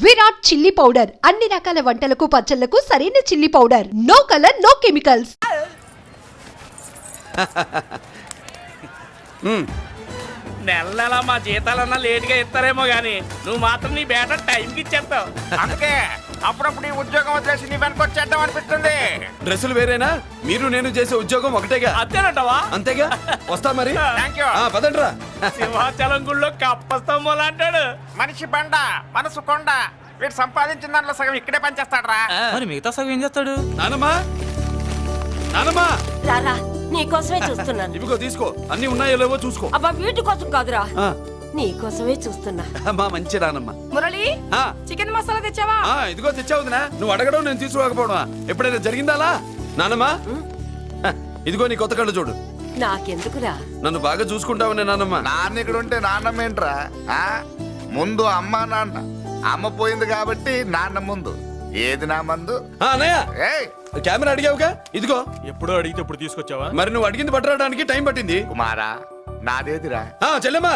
Virat chilli powder అన్ని రకాల వంటలకు పచ్చళ్లకు సరైన chilli powder. No colour no chemicals. నెల నెల మా జీతాలన్నా లేటుగా ఇస్తారేమో గానీ నువ్వు మాత్రం నీ బేట టైంకి ఇచ్చేస్తావు. అందుకే అప్పుడప్పుడు ఈ ఉద్యోగం వదిలేసి నీ వెనక వచ్చేద్దాం అనిపిస్తుంది. డ్రెస్సులు వేరేనా? మీరు నేను చేసే ఉద్యోగం ఒకటేగా. అంతేనంటావా? అంతేగా. వస్తా మరి. Thank you. పదండ్రా. సింహాచలం గుళ్ళో కప్పస్తంభం అంటాడు. మనిషి బండ మనసు కొండ. వీడు సంపాదించిన దాంట్లో సగం ఇక్కడే పనిచేస్తాడరా. మరి మిగతా సగం ఏం చేస్తాడు? నానమ్మా, నానమ్మా, రారా నీకోసమే చూస్తున్నాను. ఇవిగో తీసుకో. అన్ని ఉన్నాయో లేవో చూసుకో. అబ్బా వీటి కోసం కాదురా, ఆ, నీకోసమే చూస్తున్నా. మా మంచి నానమ్మ. మురళి, ఆ, చికెన్ మసాలా తెచ్చావా? ఇదిగో తెచ్చావుదినా. నువ్వు అడగడం నేను తీసుకోకపోవడమా ఎప్పుడైనా జరిగిందాలా? నానమ్మా, ఇదిగో నీ కొత్త కళ్ళు చూడు. నాకెందుకురా? నన్ను బాగా చూసుకుంటావునే నానమ్మ. నాన్న ఇక్కడ ఉంటే నాన్నమ్మ ఏంట్రా? ముందు అమ్మ నాన్న. అమ్మ పోయింది కాబట్టి నాన్న ముందు. ఏది నా మందు? అన్నయ్య, ఏయ్ కెమెరా అడిగావుగా, ఇదిగో. ఎప్పుడో అడిగితే ఇప్పుడు తీసుకొచ్చావా? మరి నువ్వు అడిగింది పట్టడానికి టైం పట్టింది. కుమారా, నాదేదిరా? చెల్లెమ్మా,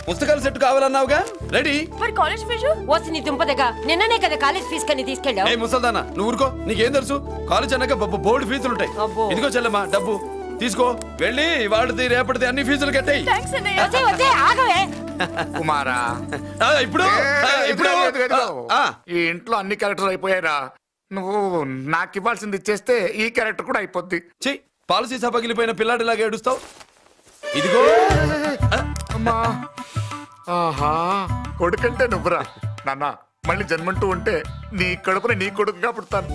పుస్తకాల సెట్ కావాలన్నావుగా, రెడీ. మరి కాలేజ్ ఫీజు? ఓసి నీ దుంపదగా నిన్ననే కదా కాలేజ్ ఫీజు కని తీసుకెళ్ళావు. ఏ ముసల్దానా, నువ్వు ఊరుకో. నీకేం తెలుసు? కాలేజ్ అన్నాక బోర్డు ఫీజులు ఉంటాయి. అబ్బో. ఇదిగో చెల్లెమ్మా, డబ్బు తీసుకో. వెళ్ళి వాడిది రేపటిది అన్ని ఫీజులు కట్టాయి. థాంక్స్ అన్నయ్య. వచ్చే వచ్చే ఆగవే. కుమారా, ఇప్పుడు ఇప్పుడు ఈ ఇంట్లో అన్ని క్యారెక్టర్ అయిపోయారా? నువ్వు నాకు ఇవ్వాల్సింది ఇచ్చేస్తే ఈ క్యారెక్టర్ కూడా అయిపోద్ది. చెయ్యి. పాలసీ సభ పగిలిపోయిన పిల్లాడిలాగా ఏడుస్తావు. ఇదిగో. అమ్మా, ఆహా, కొడుకంటే నువ్వురా నాన్న. మళ్ళీ జన్మంటూ ఉంటే నీ కడుపున నీ కొడుకుగా పుడతాను.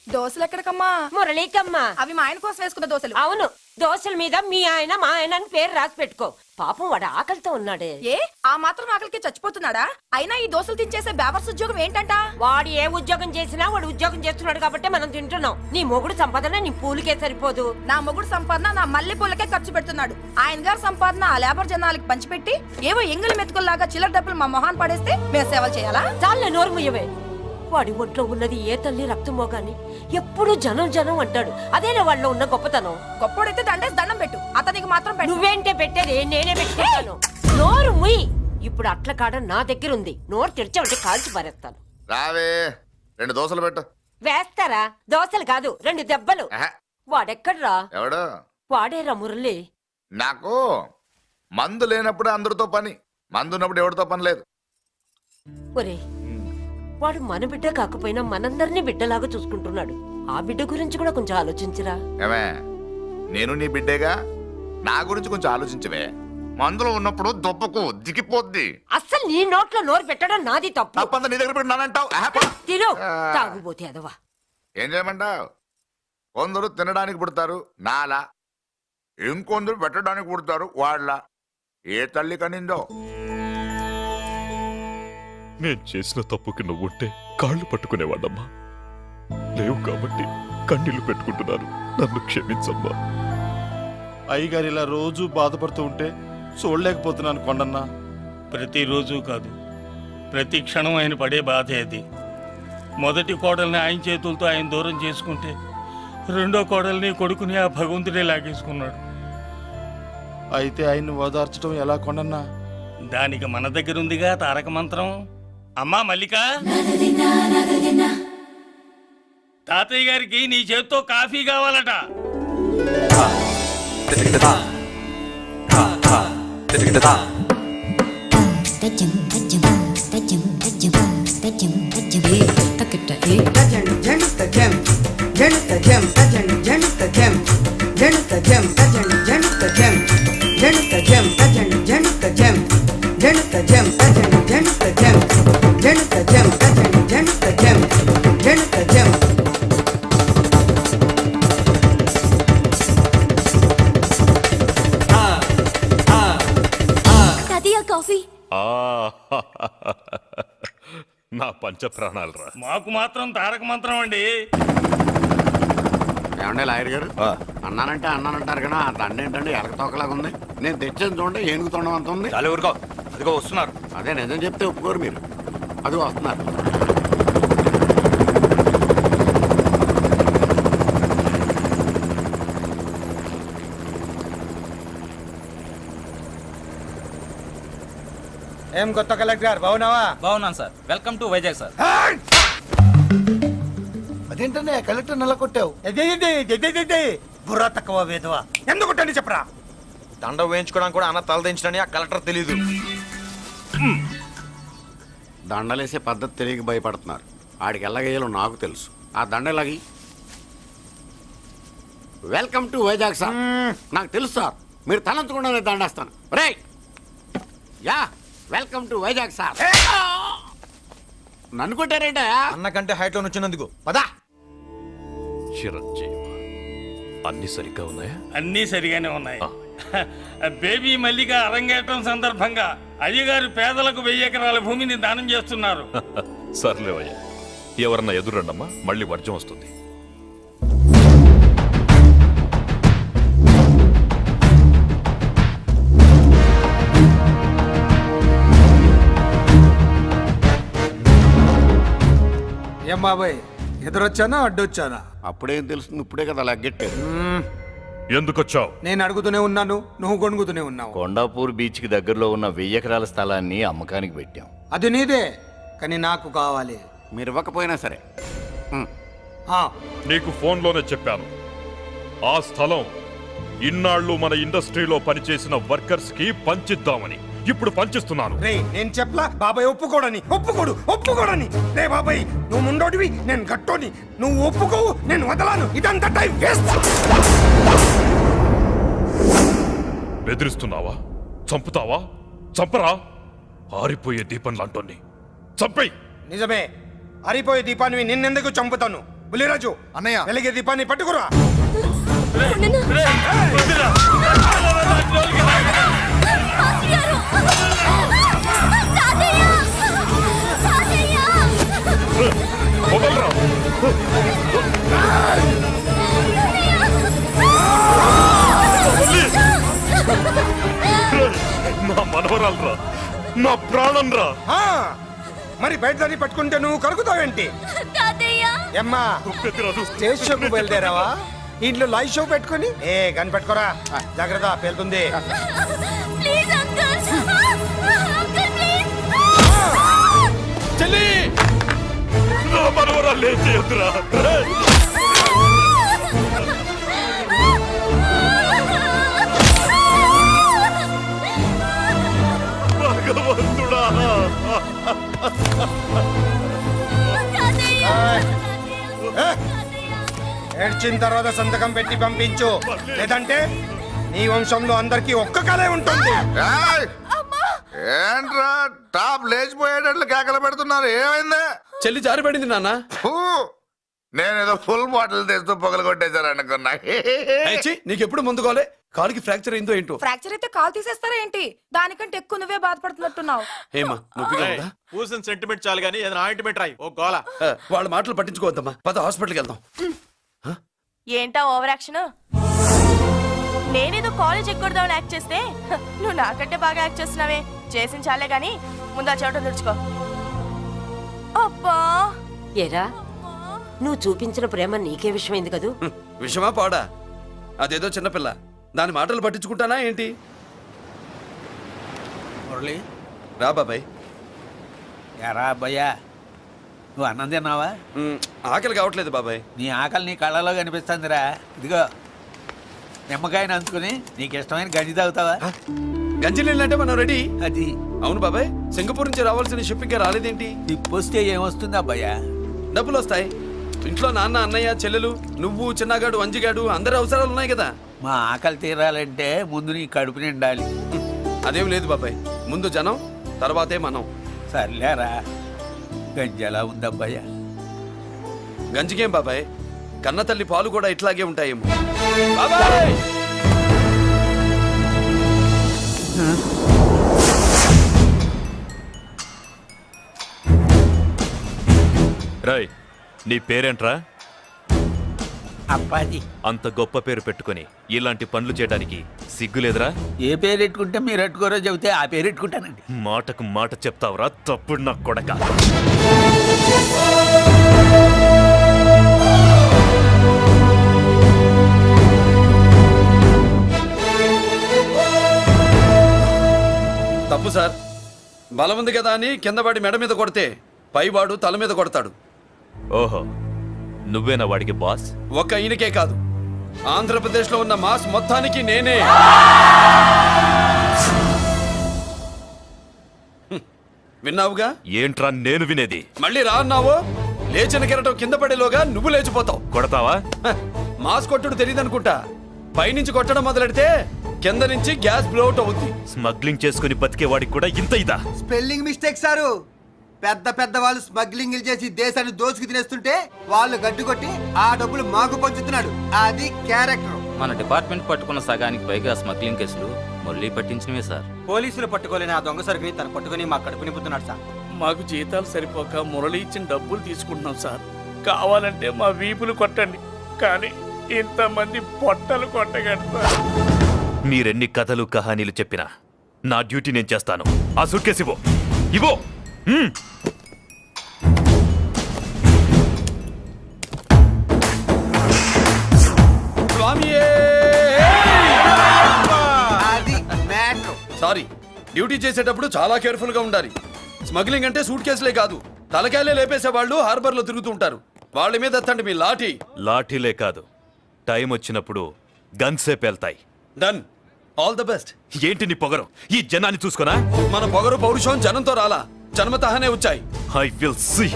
దోశలు ఎక్కడికమ్మా? మురళీకమ్మ. అవి మా ఆయన కోసం వేసుకున్న దోశలు. అవును, దోశల మీద మీ ఆయన మా ఆయన అని పేరు రాసి పెట్టుకో. పాపం వాడు ఆకలితో ఉన్నాడే. ఏ ఆ మాత్రం ఆకలికి చచ్చిపోతున్నాడా? అయినా ఈ దోశలు తినేసే బేవర్స్ ఉద్యోగం ఏంటంట? వాడు ఏ ఉద్యోగం చేసినా వాడు ఉద్యోగం చేస్తున్నాడు కాబట్టి మనం తింటున్నాం. నీ మొగుడు సంపాదన నీ పూలికే సరిపోదు. నా మొగుడు సంపాదన నా మల్లె పూలకే ఖర్చు పెడుతున్నాడు. ఆయన గారి సంపాదన ఆ లేబర్ జనాలకి పంచిపెట్టి ఏవో ఎంగిలి మెతుకుల్లాగా చిల్లర డబ్బులు మా మొహాన్ పడేస్తే మేము సేవలు చేయాలా? చాలే నోరు ముయ్యవే. వాడి ఒంట్లో ఉన్నది ఏ తల్లి రక్తమో గాని ఎప్పుడు జనం జనం అంటాడు. అదేనా వాళ్ళలో ఉన్న గొప్పతనం. గొప్పోడైతే దండేసి దండం పెట్టు, అతనికి మాత్రం పెట్టు. నువ్వేంటే పెట్టేది? నేనే పెట్టుకుంటాను. నోరు ముయ్యి. ఇప్పుడు అట్ల కాడ నా దగ్గర ఉంది. నోరు తెరిచావంటే కాల్చి పారేస్తాను. రావే, 2 దోశలు పెట్టు. వేస్తారా? దోశలు కాదు, 2 దెబ్బలు. వాడెక్కడ్రా? ఎవడు? వాడేరా మురళి. నాకు మందు లేనప్పుడు అందరితో పని, మందు ఉన్నప్పుడు ఎవరితో పని లేదు. ఒరే, వాడు మన బిడ్డ కాకపోయినా మనందరినీ బిడ్డలాగా చూసుకుంటున్నాడు. ఆ బిడ్డ గురించి కూడా కొంచెం ఆలోచించరా. ఏమే, నేను నీ బిడ్డేగా, నా గురించి కొంచెం ఆలోచించవే. మందులో ఉన్నప్పుడు దొప్పకు దిగిపోద్ది. అస్సలు నీ నోట్లో నోరు పెట్టడం నాది తప్పు. తప్పంతా నీ దగ్గర పెట్టినానంటావు. తిను, తాగుబోతే అదవా. ఏం చేయమంటావు? కొందరు తినడానికి పుడతారు నాలా, ఇంకొందరు పెట్టడానికి పుడతారు వాళ్ళ. ఏ తల్లి కనిందో? నేను చేసిన తప్పుకి నువ్వుంటే కాళ్ళు పట్టుకునేవాడమ్మా. లేవు కాబట్టి కన్నీళ్లు పెట్టుకుంటున్నాను. నన్ను క్షమించమ్మా. అయ్యగారు ఇలా రోజు బాధపడుతూ ఉంటే చూడలేకపోతున్నాను కొండన్నా. ప్రతిరోజు కాదు, ప్రతి క్షణం ఆయన పడే బాధే అది. మొదటి కోడల్ని ఆయన చేతులతో ఆయన దూరం చేసుకుంటే రెండో కోడల్ని కొడుకుని ఆ భగవంతుడే లాగేసుకున్నాడు. అయితే ఆయన్ని ఓదార్చడం ఎలా కొండన్నా? దానికి మన దగ్గర ఉందిగా తారక మంత్రం. అమ్మా మల్లిక, తాతయ్య గారికి నీ చేత్తో కాఫీ కావాలట. నా పంచ ప్రాణాలరా. మాకు మాత్రం తారక మంత్రం అండి. ఏమండే లాయర్ గారు, అన్నానంటే అన్నానంటారు కదా, అంత అన్నేంటండి ఎలకతోకలాగా ఉంది. నేను తెచ్చేది చూడండి, ఏనుగు తొండం అంత ఉంది. చాలా ఊరుకో, అదిగో వస్తున్నారు. అదే నిజం చెప్తే ఒప్పుకోరు మీరు. అది వస్తున్నారు. ఏం కొత్త కలెక్టర్ బాగున్నావా? బాగున్నాను sir. Welcome to Vizag sir. అదేంటనే కలెక్టర్ నెల కొట్టావు? బుర్ర తక్కువ వేదవా. ఎందుకు కొట్టండి చెప్పరా? దండ వేయించుకోవడానికి కూడా అన్న తలదించడని ఆ కలెక్టర్ తెలీదు. దండలేసే పద్ధతి తెలియక భయపడుతున్నారు. ఆడికి ఎలాగేయాలో నాకు తెలుసు. ఆ దండలాగి వెల్కమ్ టు వైజాగ్ సార్. నాకు తెలుసు సార్, మీరు తలంచకుండానే దండేస్తాను. రే యా వెల్కమ్ టు వైజాగ్ సార్. నన్ను కొట్టారేంటా? అన్నకంటే హైట్ లో వచ్చినందుకు పదా. చిరంజీవి అన్ని సరిగ్గా ఉన్నాయా? అన్నీ సరిగానే ఉన్నాయి. బేబీ మల్లిక అరంగేట్రం సందర్భంగా అయ్యగారు పేదలకు 1000 ఎకరాల భూమిని దానం చేస్తున్నారు. సర్లేవయ్యా, ఎవరన్నా ఎదురండమ్మా, మళ్ళీ వర్జం వస్తుంది. ఏం బాబాయ్, ఎదురొచ్చానా అడ్డొచ్చానా? అప్పుడేం తెలుస్తుంది, ఇప్పుడే కదా లెగ్గెట్టారు. ఎందుకొచ్చావు? నేను అడుగుతూనే ఉన్నాను, నువ్వు గొణుగుతూనే ఉన్నావు. కొండాపూర్ బీచ్ కి దగ్గరలో ఉన్న 1000 ఎకరాల స్థలాన్ని అమ్మకానికి పెట్టాం. అది నీదే, కానీ నాకు కావాలి. మీరు ఇవ్వకపోయినా సరే. ఆ, నీకు ఫోన్లోనే చెప్పాను. ఆ స్థలం ఇన్నాళ్ళు మన ఇండస్ట్రీలో పనిచేసిన వర్కర్స్ కి పంచిద్దామని. ఇప్పుడు పంచిస్తున్నాను. రే నేను చెప్పలా బాబాయ్ ఒప్పుకోడని. ఒప్పుకోడని. రే బాబాయ్, నువ్వు ముండోడివి, నేను గట్టోని. నువ్వు ఒప్పుకోవు, నేను వదలాను. ఇదంతా టైం వేస్ట్. బెదిరిస్తున్నావా? చంపుతావా? చంపరా? ఆరిపోయే దీపం లాంటోని చంపేయ్. నిజమే, ఆరిపోయే దీపాన్ని నిన్నెందుకు చంపుతాను? బులిరాజు అన్నయ్య, వెలిగే దీపాన్ని పట్టుకురా. వదలరా. నా మనవరాలరా, నా ప్రాణం రా. ఆ, మరి బయట దాన్ని పట్టుకుంటే నువ్వు కలుగుతావేంటి? అమ్మా, స్టేజ్ షోకు బయలుదేరావా? ఇంట్లో లైవ్ షో పెట్టుకుని గన్ పెట్టుకోరా. జాగ్రత్త, పేలుతుంది. చెల్లి, నా మనవరాలు ఏం చేయొద్దురా. భగవంతుడా. ఏడ్చిన తర్వాత సంతకం పెట్టి పంపించు, లేదంటే నీ వంశంలో అందరికీ ఒక్క కలే ఉంటుంది. ఏంట్రా టాప్ లేచిపోయేటట్లు కేకలు పెడుతున్నారు? ఏమైంది? చెల్లి జారిపడింది నాన్న. నేనేదో ఫుల్ బాటిల్ తెస్తూ పొగలు కొట్టేశారు అనుకున్నా. నీకెప్పుడు ముందుకోలే, కాలుకి ఫ్రాక్చర్ అయిందో ఏంటో. ఫ్రాక్చర్ అయితే కాల్ తీసేస్తారా ఏంటి? దానికంటే ఎక్కువ నువ్వే బాధపడుతున్నట్టున్నావు. ఏమా నొప్పిగా ఉందా? పూసిన సెంటిమెంట్ చాలు గానీ ఏదైనా ఆయింట్మెంట్ రాయి. ఓ గోల. వాళ్ళ మాటలు పట్టించుకోవద్దమ్మా, పద హాస్పిటల్కి వెళ్దాం. ఏంటా ఓవర్ యాక్షన్? నేనేదో కాలేజ్ ఎక్కడదామని యాక్ట్ చేస్తే నువ్వు నాకంటే బాగా యాక్ట్ చేస్తున్నావే. చేసిన చాలే గాని ముందు ఆ చోట తుడుచుకో. అబ్బా, ఎరా నువ్వు చూపించిన ప్రేమ నీకే విషయమైంది కదూ. విషమా పాడా? అదేదో చిన్నపిల్ల, దాని మాటలు పట్టించుకుంటానా ఏంటి? మురళి, రా బాబాయ్. ఎరా అబ్బాయ్యా, నువ్వు అన్నం తిన్నావా? ఆకలి కావట్లేదు బాబాయ్. నీ ఆకలి నీ కళ్ళలో కనిపిస్తుందిరా. ఇదిగో నిమ్మకాయని అంచుకుని నీకు ఇష్టమైన గంజి తాగుతావా? గంజి నీళ్ళంటే మనం రెడీ. అది అవును బాబాయ్, సింగపూర్ నుంచి రావాల్సిన షిప్పింగ్ రాలేదేంటి? తిప్పొస్తే ఏమొస్తుంది అబ్బాయ్యా? డబ్బులు వస్తాయి. ఇంట్లో నాన్న, అన్నయ్య, చెల్లెలు, నువ్వు, చిన్నగాడు, వంజిగాడు, అందరి అవసరాలు ఉన్నాయి కదా. మా ఆకలి తీరాలంటే ముందు నీ కడుపు నిండాలి. అదేం లేదు బాబాయ్, ముందు జనం, తర్వాతే మనం. సర్లేరా, గంజి ఎలా ఉందబ్బాయ్యా? గంజికేం బాబాయ్, కన్న తల్లి పాలు కూడా ఇట్లాగే ఉంటాయేమో. బాబాయ్, రాయ్, నీ పేరేంట్రా? అప్పాజీ. అంత గొప్ప పేరు పెట్టుకొని ఇలాంటి పనులు చేయడానికి సిగ్గులేదురా? ఏ పేరు ఎట్టుకుంటే మీరు ఎట్టుకోరో చెబితే ఆ పేరు ఎట్టుకుంటానండి. మాటకు మాట చెప్తావురా తప్పుడు నా కొడక. తప్పు సార్, బలం ఉంది కదా అని కింద వాడి మెడ మీద కొడితే పైవాడు తల మీద కొడతాడు. ఓహో, నువ్వేనా వాడికి బాస్? ఒక్క ఈయనకే కాదు, ఆంధ్రప్రదేశ్లో ఉన్న మాస్ మొత్తానికి నేనే. విన్నావుగా? ఏంట్రా నేను వినేది? మళ్ళీ రా అన్నావు, లేచిన కెరటం కింద పడేలోగా నువ్వు లేచిపోతావు. కొడతావా? మాస్ కొట్టుడు తెలియదనుకుంటా. పైనుంచి కొట్టడం మొదలెడితే కింద నుంచి గ్యాస్ బ్లౌట్ అవుద్ది. స్మగ్లింగ్ చేసుకుని బతికే వాడికి కూడా ఇంత ఇదా? Spelling mistake sir. పెద్ద పెద్ద వాళ్ళు స్మగ్లింగ్ చేసి దేశాన్ని దోచుకు తినేస్తుంటే వాళ్ళు గడ్డు కొట్టి ఆ డబ్బులు మాకు పంచుతున్నాడు. అది క్యారెక్టర్. మన డిపార్ట్మెంట్ పట్టుకున్న సగానికి పైగా స్మగ్లింగ్ కేసులు మురళి పట్టించినవే సార్. పోలీసులు పట్టుకోలేని ఆ దొంగ సరుకుని తను పట్టుకుని మా కడుపు నింపుతున్నాడు సార్. మాకు జీతాలు సరిపోక మురళి ఇచ్చిన డబ్బులు తీసుకుంటున్నాం సార్. కావాలంటే మా వీపులు కొట్టండి, కానీ ఇంతమంది పొట్టలు కొట్టగండి సార్. మీరెన్ని కథలు కహానీలు చెప్పినా నా డ్యూటీ నేను చేస్తాను. ఆ సూట్ కేసు ఇవ్వు. ఇవ్వు. స్వామియే! అది మ్యాటర్. సారీ, డ్యూటీ చేసేటప్పుడు చాలా కేర్ఫుల్ గా ఉండాలి. స్మగ్లింగ్ అంటే సూట్ కేసులే కాదు, తలకాయలే లేపేసే వాళ్ళు హార్బర్ లో తిరుగుతూ ఉంటారు. వాళ్ళ మీద ఎత్తండి మీ లాఠీ. లాఠీలే కాదు, టైం వచ్చినప్పుడు గన్సే పేల్తాయి. డన్. All the best. ఏంటి నీ పొగరు? ఈ జనాన్ని చూసుకోనా? మన పొగరు పౌరుషం జనంతో రాలా, జన్మతహనే వచ్చాయి. I will see.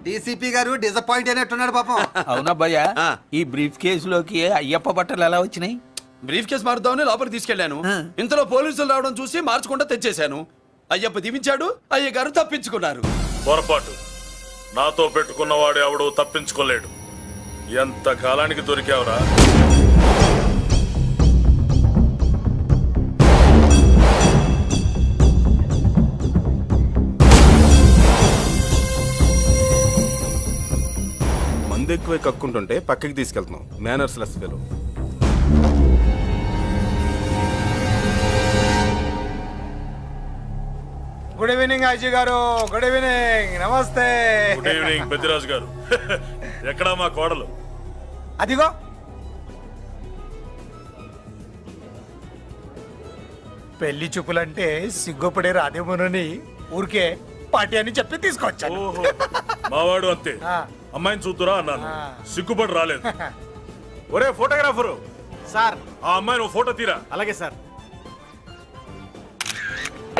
డీసీపీ గారు డిసప్పాయింట్ అయినట్టున్నాడు పాపం. అవునా భయ్యా? ఆ. ఈ బ్రీఫ్ కేసులోకి అయ్యప్ప బట్టలు ఎలా వచ్చినాయి? బ్రీఫ్ కేసు మారుద్దామని లోపలికి తీసుకెళ్లాను. ఇంతలో పోలీసులు రావడం చూసి మార్చకుండా తెచ్చేశాను. అయ్యప్ప దీవించాడు, అయ్య గారు తప్పించుకున్నారు. పొరపాటు. నాతో పెట్టుకున్నవాడు ఎవడు తప్పించుకోలేడు. ఎంత కాలానికి దొరికావురా? మందు ఎక్కువ కక్కుంటుంటే పక్కకి తీసుకెళ్తున్నాం. Manners less fellow. Good evening Ajay గారు. Good evening. నమస్తే. గుడ్ ఈవినింగ్ పెద్దిరాజు గారు. ఎక్కడా మా కోడలు? అదిగో పెళ్లి చూపులంటే సిగ్గుపడే రాధేమోనని ఊరికే పార్టీ అని చెప్పి తీసుకొచ్చాను. ఓహో, మావాడు అంతే. అమ్మాయిని చూద్దురా అన్నాను, సిగ్గుపడి రాలేదు. ఒరే ఫోటోగ్రాఫరు, సార్ ఆ అమ్మాయిని ఓ ఫోటో తీరా. అలాగే సార్.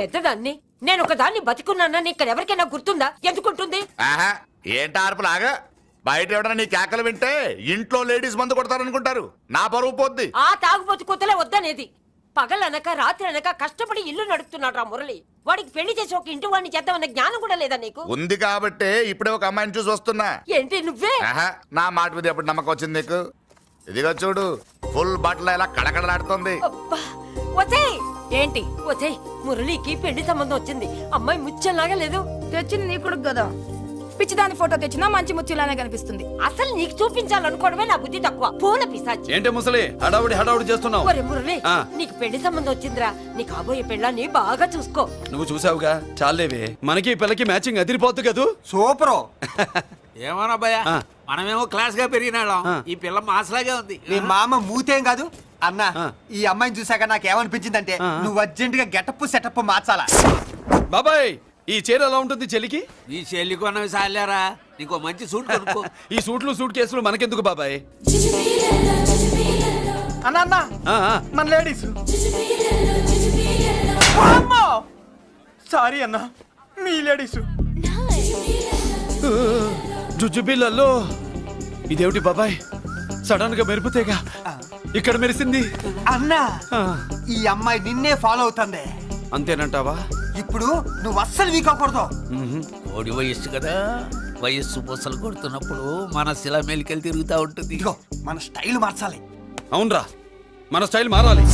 పెద్దదాన్ని నేను ఒక దాన్ని బతికున్నానని ఇక్కడ ఎవరికైనా గుర్తుందా? ఎందుకుంటుంది? ఆహా, ఏంటి ఆర్పులాగా? బయట ఎవడన్నా నీ కేకలు వింటే ఇంట్లో లేడీస్ మందు కొడతారనుకుంటారు. నా పరువు పోద్ది. ఆ తాగుబోతు కూతలే వద్దనేది. పగలనక రాత్రి అనక కష్టపడి ఇల్లు నడుపుతున్నాడు రా మురళి. వాడికి పెళ్లి చేసి ఒక ఇంటి వాడిని చేద్దామన్న జ్ఞానం కూడా లేదా నీకు? ఉంది కాబట్టే ఇప్పుడే ఒక అమ్మాయిని చూసి వస్తున్నా. ఏంటి నువ్వే? ఆహా, నా మాట మీద ఎప్పుడు నమ్మకం వచ్చింది నీకు? ఇదిగో చూడు, ఫుల్ బట్టలు ఇలా కడకడలాడుతుంది. అబ్బా, వచ్చేయ్. ఏంటి వచ్చేయ్? మురళికి పెళ్లి సంబంధం వచ్చింది. అమ్మాయి ముచ్చల్లాగా లేదు. తెచ్చింది నీ కొడుకు కదా, పిచ్చిదాని ఫోటో తెచ్చినా మంచి ముచ్చిలానే కనిపిస్తుంది. అసలు నీకు చూపించాలనుకోవడమే నా బుద్ధి తక్కువ. పూల పిశాచి. ఏంటి ముసలి హడావుడి చేస్తున్నావు? ఒరే మురళి, నీకు పెళ్లి సంబంధం వచ్చిందిరా. నీ కాబోయే పెళ్ళాన్ని బాగా చూసుకో. నువ్వు చూసావుగా, చాలేవే. మనకి ఈ పిల్లకి మ్యాచింగ్ అదిరిపోద్దు కదూ. సూపరు. ఏమన్నా భయ్యా, మనమేమో క్లాస్ గా పెరిగినాళ్ళం, ఈ పిల్ల మాసలాగే ఉంది. మీ మామ మూతేం కాదు అన్నా. ఈ అమ్మాయిని చూసాక నాకేమనిపించిందంటే నువ్వు అర్జెంట్ గా గెటప్ సెటప్ మార్చాలా. బాబాయ్, ఈ చీర ఎలా ఉంటుంది చెలికి? ఈ చెల్లి కొన్నవి సాలేరా, నీకు మంచి సూట్ కొనుక్కో. ఈ సూట్లు సూట్ కేసులు మనకెందుకు బాబాయ్? అన్నా మన లేడీస్. సారీ అన్నా, మీ లేడీస్. జుజుబిళ్ళల్లో ఇదేమిటి బాబాయ్? సడన్ గా మెరుపుతేగా ఇక్కడ మెరిసింది. అన్నా, ఈ అమ్మాయి నిన్నే ఫాలో అవుతుంది. అంతేనంటావా? ఇప్పుడు నువ్వు అస్సలు వీక్ అవ్వకూడదు. కోడి వయస్సు కదా, వయస్సు పూసలు కొడుతున్నప్పుడు మన శిల మేలికెళ్ళి తిరుగుతూ ఉంటుంది. ఇదిగో మన స్టైల్ మార్చాలి. అవునరా, మన స్టైల్ మారాలి.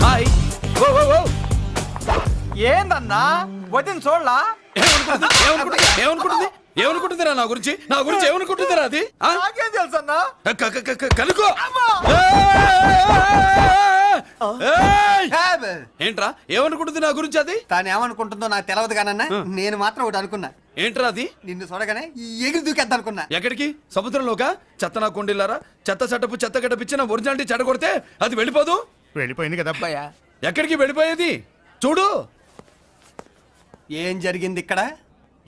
హాయ్. ఏందన్నా వదిన చూడలా? ఏమనుకుంటుంది? ఏమనుకుంటుందిరా నా గురించి ఏమనుకుంటుందిరా అది ఆ? నాకేం తెలుసు అన్నా? కనుకో ఏయ్! ఏంట్రా ఏమనుకుంటుంది నా గురించి అది తాను ఏమనుకుంటుందో నాకు తెలియదు కానన్నా నేను మాత్రం ఒకటి అనుకున్నా. ఏంట్రా అది నిన్ను చూడగానే ఎగిరి దూకేద్దాం అనుకున్నా. ఎక్కడికి సముద్రంలోకా చెత్త నా కొండిల్లారా చెత్త చట్టపు చెత్త గడపిచ్చి నా ఒరిజినాలిటీ చెడగొడితే అది వెళ్ళిపోదు వెళ్ళిపోయింది కదా అబ్బాయా ఎక్కడికి వెళ్ళిపోయేది చూడు ఏం జరిగింది ఇక్కడ?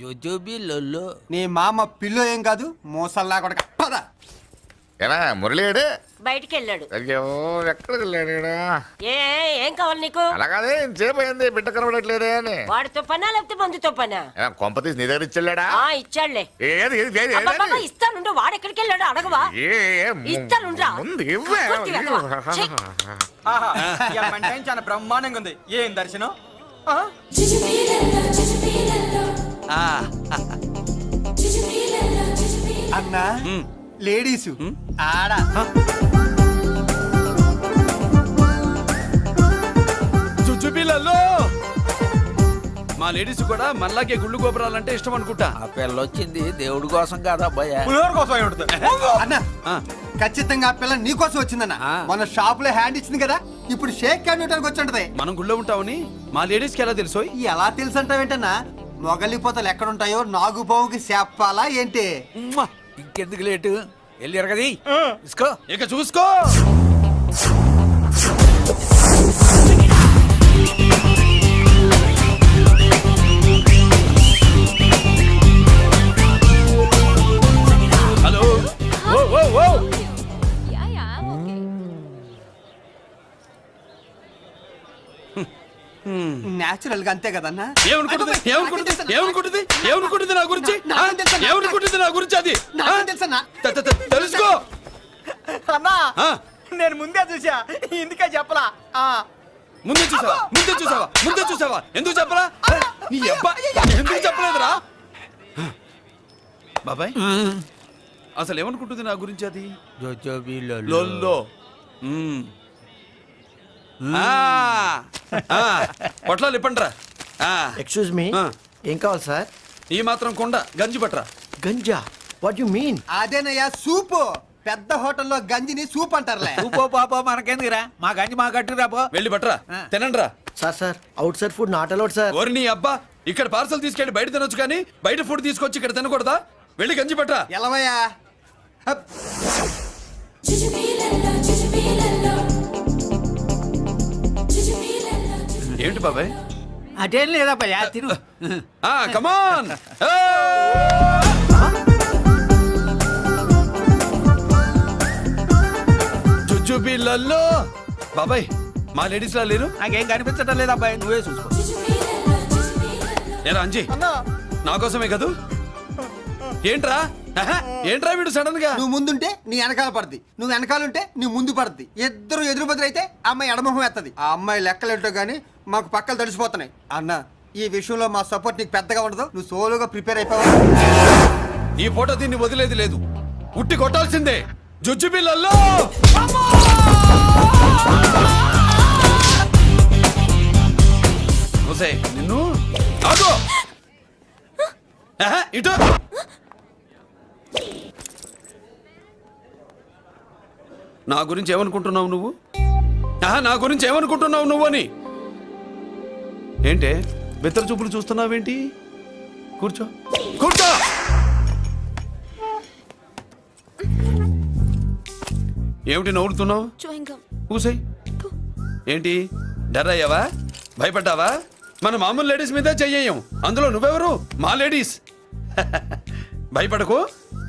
జోజోబీ లొల్లో నీ మామ పిల్లో ఏం కాదు మోసల్లా కొడక పద. ఎలా మురళీడు బయటికి వెళ్ళాడు. అయ్యో ఎక్కడికి వెళ్ళాడు? ఏం కావాలి నీకు? అలాగే సేపు అయింది బిడ్డ కనబడట్లేదే అని. వాడితో పనా లేకపోతే మందుతో పనా? కొంప తీసి నీ దగ్గర ఇచ్చాడా? ఇచ్చాడులే. ఏది ఏది ఏది అబ్బబ్బబ్బ, ఇస్తానుండు. వాడు ఎక్కడికి వెళ్ళాడు అడగవా? ఇస్తానుండ్రా. ముందు ఇవ్వే. పూర్తిగా అడగవా? ఛీ. చాలా బ్రహ్మాండంగా ఉంది. ఏం దర్శనం? అన్నా లేడీస్ ఆడ చుచ్చుపిల్లల్లో మా లేడీస్ కూడా మనలాగే గుళ్ళు గోపురాలంటే ఇష్టం అనుకుంటా ఆ పిల్ల వచ్చింది దేవుడి కోసం కాదు అబ్బాయా అన్నా ఖచ్చితంగా ఆ పిల్ల నీ కోసం వచ్చిందన్న. మన షాప్ లో హ్యాండ్ ఇచ్చింది కదా, ఇప్పుడు షేక్ హ్యాండ్ ఇవ్వడానికి వచ్చి ఉంటది. మనం గుళ్ళో ఉంటామని మా లేడీస్ కి ఎలా తెలుసు ఎలా తెలుసు అంటావేంటన్నా? మొగలిపోతలు ఎక్కడుంటాయో నాగుబావుకి చెప్పాలా ఏంటి? ఇంకెందుకు లేటు వెళ్ళారు కదా తీసుకో ఇక చూసుకో హలో నేచురల్ గా అంతే కదన్నా. ఏమనుకుంటుంది నా గురించి ఏమనుకుంటుంది నా గురించి అది తెలుసన్నా తెలుసుకో అన్నా నేను ముందే చూసా ఇందుకే చెప్పలా. ముందే చూసావా ఎందుకు చెప్పరా నీ అబ్బా ఎందుకు చెప్పలేదురా బాబాయ్ అసలు ఏమనుకుంటుంది నా గురించి అది జోజోబీ లొల్లో పొట్లాలు ఇప్పండ్రా ఎక్స్క్యూజ్ మీ ఏం కావాలి సార్? ఈ మాత్రం కొండ గంజి పట్రా గంజా వాట్ యు మీన్? అదేనయ్యా సూపు. పెద్ద హోటల్లో గంజిని సూప్ అంటారులే. పో పాప మనకెందుకురా మా గంజి మా కట్టురా పో వెళ్ళి పట్రా తినండ్రా sir outside food not allowed sir. ఓరి నీ అబ్బా ఇక్కడ పార్సల్ తీసుకెళ్ళి బయట తినొచ్చు కానీ బయట ఫుడ్ తీసుకొచ్చి ఇక్కడ తినకూడదా వెళ్ళి గంజి పట్రా ఎలవయ్యా. ఏంటి బాబాయ్ అదేం లేదబ్బా తిను కమాన్ చుచ్చుపిల్లల్లో బాబాయ్ మా లేడీస్ లా లేరు నాకేం కనిపించడం లేదు అబ్బాయి నువ్వే చూసుకో ఏరా అంజీ నా కోసమే కదూ ఏంట్రా ఏంట్రా వీడు సడన్ గా నువ్వు ముందుంటే నీ వెనకాల పడుద్ది, నువ్వు వెనకాలంటే నీ ముందు పడుద్ది. ఇద్దరు ఎదురు బదులైతే అమ్మాయి ఎడమొహం ఎత్తది. ఆ అమ్మాయి లెక్కలేంటో గానీ మాకు పక్కలు తడిసిపోతున్నాయి. అన్న ఈ విషయంలో మా సపోర్ట్ నీకు పెద్దగా ఉండదు. నువ్వు సోలోగా ప్రిపేర్ అయిపోవాలి. ఈ పూట దీన్ని వదిలేది లేదు ఉట్టి కొట్టాల్సిందే జుజ్జు పిల్లల్లో నిన్ను ఆగో ఇటు నా గురించి ఏమనుకుంటున్నావు నువ్వు నా గురించి ఏమనుకుంటున్నావు నువ్వు అని ఏంటే బెత్తర చూపులు చూస్తున్నావేంటి కూర్చో కూర్చో ఏమిటి నవ్వుతున్నావు కూసై ఏంటి డర్ అయ్యావా భయపడ్డావా మన మామూలు లేడీస్ మీద చెయ్యం అందులో నువ్వెవరు మా లేడీస్ భయపడకు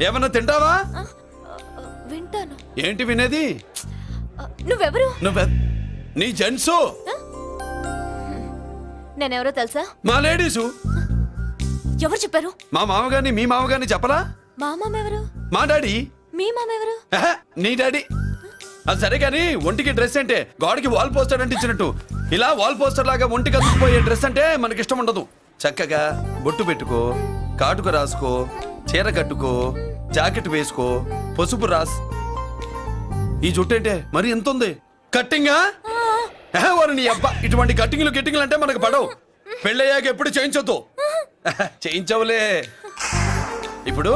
ఏమన్నా తింటావా వింటాను. ఏంటి వినేది నువ్వెవరు? నీ జెంట్సు నేనెవరో తెలుసా? మా లేడీసు ఎవరు చెప్పారు? మా మామగారిని మీ మామగారిని చెప్పలా మా మామ ఎవరు? మా డాడీ మీ మామ ఎవరు? నీ డాడీ అది సరే కానీ ఒంటికి డ్రెస్ అంటే గాడికి వాల్ పోస్టర్ అంటే ఇచ్చినట్టు ఇలా వాల్ పోస్టర్ లాగా ఒంటికి అందుకుపోయే డ్రెస్ అంటే మనకి ఇష్టం ఉండదు. చక్కగా బొట్టు పెట్టుకో, కాటుక రాసుకో, చీర కట్టుకో, జాకెట్ వేసుకో, పసుపు రాస్. ఈ జుట్టు అంటే మరి ఎంత ఉంది కట్టింగా వారు నీ అబ్బా ఇటువంటి కట్టింగ్లు గిట్టింగ్లు అంటే మనకు పడవు. పెళ్ళయ్యాక ఎప్పుడు చేయించొద్దు. చేయించవులే ఇప్పుడు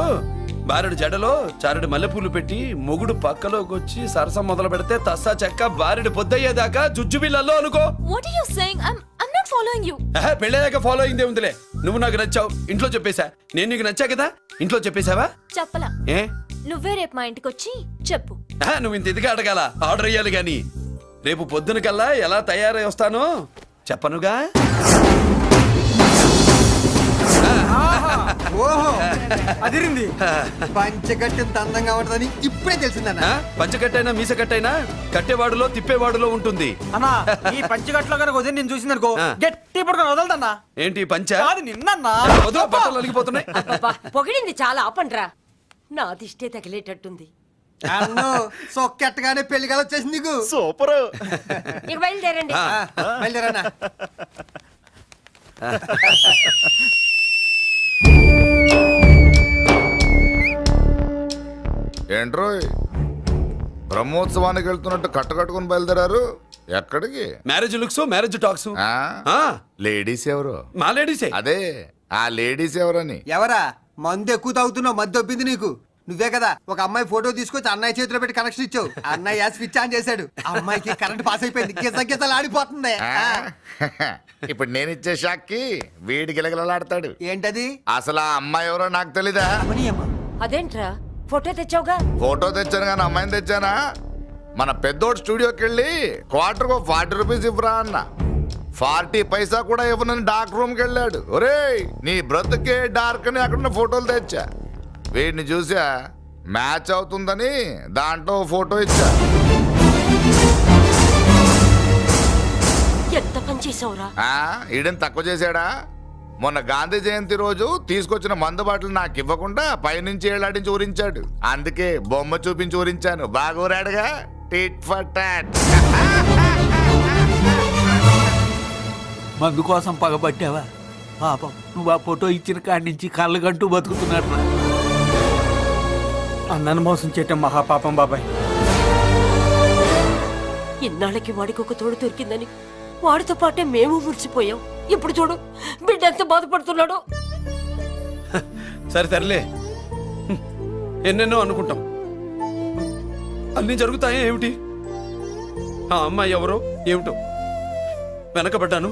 బారెడు జడలో చారెడు మల్లెపూలు పెట్టి మొగుడు పక్కలోకి వచ్చి సరసం మొదలు పెడితే తస్సా చెక్క బారెడు పొద్దయ్యేదాకా జుజ్జు బిళ్ళల్లో అనుకో. What are you saying? I'm not following you. పెళ్ళయ్యాక ఫాలో అయిందే ఉందిలే. నువ్వు నాకు నచ్చావు, ఇంట్లో చెప్పేశా. నేను నీకు నచ్చా కదా, ఇంట్లో చెప్పేశావా? చెప్పలా. ఏ నువ్వే రేపు మా ఇంటికి వచ్చి చెప్పు. నువ్వు ఇంత ఇదిగా అడగాల, ఆర్డర్ అయ్యాలి గాని. రేపు పొద్దున కల్లా ఎలా తయారై వస్తానో చెప్పనుగా. ఓహో అదిరింది. పంచగట్టెంత అందంగా ఉంటుందని ఇప్పుడే తెలిసిందన్న. పంచకట్టైనా మీసకట్టైనా కట్టేవాడులో తిప్పేవాడులో ఉంటుంది. అన్నా ఈ పంచగట్లో కనుక వదిలి నేను చూసిందనుకో గట్టి పడుకొని వదలదన్నా. ఏంటి పంచ? కాదు నిన్నన్నా. వదిలో బట్టలు అలిగిపోతున్నాయి. అబ్బబ్బా, పొగిడింది చాలా ఆపండ్రా. నా దిష్టే తగిలేటట్టుంది. అన్ను సొక్కెట్టగానే పెళ్లి కల వచ్చేసింది నీకు. సూపర్. ఇక బయలుదేరండి. బయలుదేరన్నా. ఏంట్రోయ్ బ్రహ్మోత్సవానికి వెళ్తున్నట్టు కట్టుకట్టుకుని బయలుదేరారు? ఎక్కడికి? Marriage looks, marriage talks. Ladies ఎవరు? మా లేడీసే. అదే ఆ లేడీస్ ఎవరని. ఎవరా? మందు ఎక్కువ తాగుతున్నావు, మధ్య దొబ్బింది నీకు. నువ్వే కదా ఒక అమ్మాయి ఫోటో తీసుకొచ్చి అన్నయ్య చేతిలో పెట్టి కనెక్షన్ ఇచ్చావు. అన్నయ్య స్విచ్ ఆన్ చేశాడు, అమ్మాయికి కరెంట్ పాస్ అయిపోయింది, గిజగిజలు ఆడిపోతుంది. ఇప్పుడు నేను ఇచ్చే షాక్కి వీడి గిలగిలలాడతాడు. ఏంటది? అసలు ఆ అమ్మాయి ఎవరో నాకు తెలీదా? అదేంట్రా ఫోటో తెచ్చావుగా? ఫోటో తెచ్చాను కానీ అమ్మాయిని తెచ్చానా? మన పెద్దోడు స్టూడియోకి వెళ్ళి క్వార్టర్కు 40 రూపీస్ ఇవ్వరా అన్న. 40 పైసా కూడా ఇవ్వనని డార్క్ రూమ్కి వెళ్ళాడు. ఒరేయ్ నీ బ్రతుకే డార్క్ అని అక్కడ ఫోటోలు తెచ్చా. వీడిని చూసా మ్యాచ్ అవుతుందని దాంట్లో ఫోటో ఇచ్చా. ఎంత పని చేసావురా? ఈడని తక్కువ చేశాడా? మొన్న గాంధీ జయంతి రోజు తీసుకొచ్చిన మందు బాటలు నాకు ఇవ్వకుండా పైనుంచి ఏలాడించి ఊరించాడు. అందుకే బొమ్మ చూపించి ఊరించాను. బాగా ఊరాడుగా. Tit for tat. మందు కోసం పగబట్టావా? పాపం నువ్వు ఆ ఫోటో ఇచ్చిన కాడి నుంచి కళ్ళగంటూ బతుకుతున్నట్టు. అన్నను మోసం చేయటం మహాపాపం బాబాయ్. ఇన్నాళ్ళకి వాడికి ఒక తోడు దొరికిందని వాడితో పాటే మేము మురిసిపోయాం. ఇప్పుడు చూడు బిడ్డ ఎంత బాధపడుతున్నాడో. సరే తరలే, ఎన్నెన్నో అనుకుంటాం, అన్నీ జరుగుతాయే ఏమిటి? ఆ అమ్మాయి ఎవరో ఏమిటో వెనకబడ్డాను,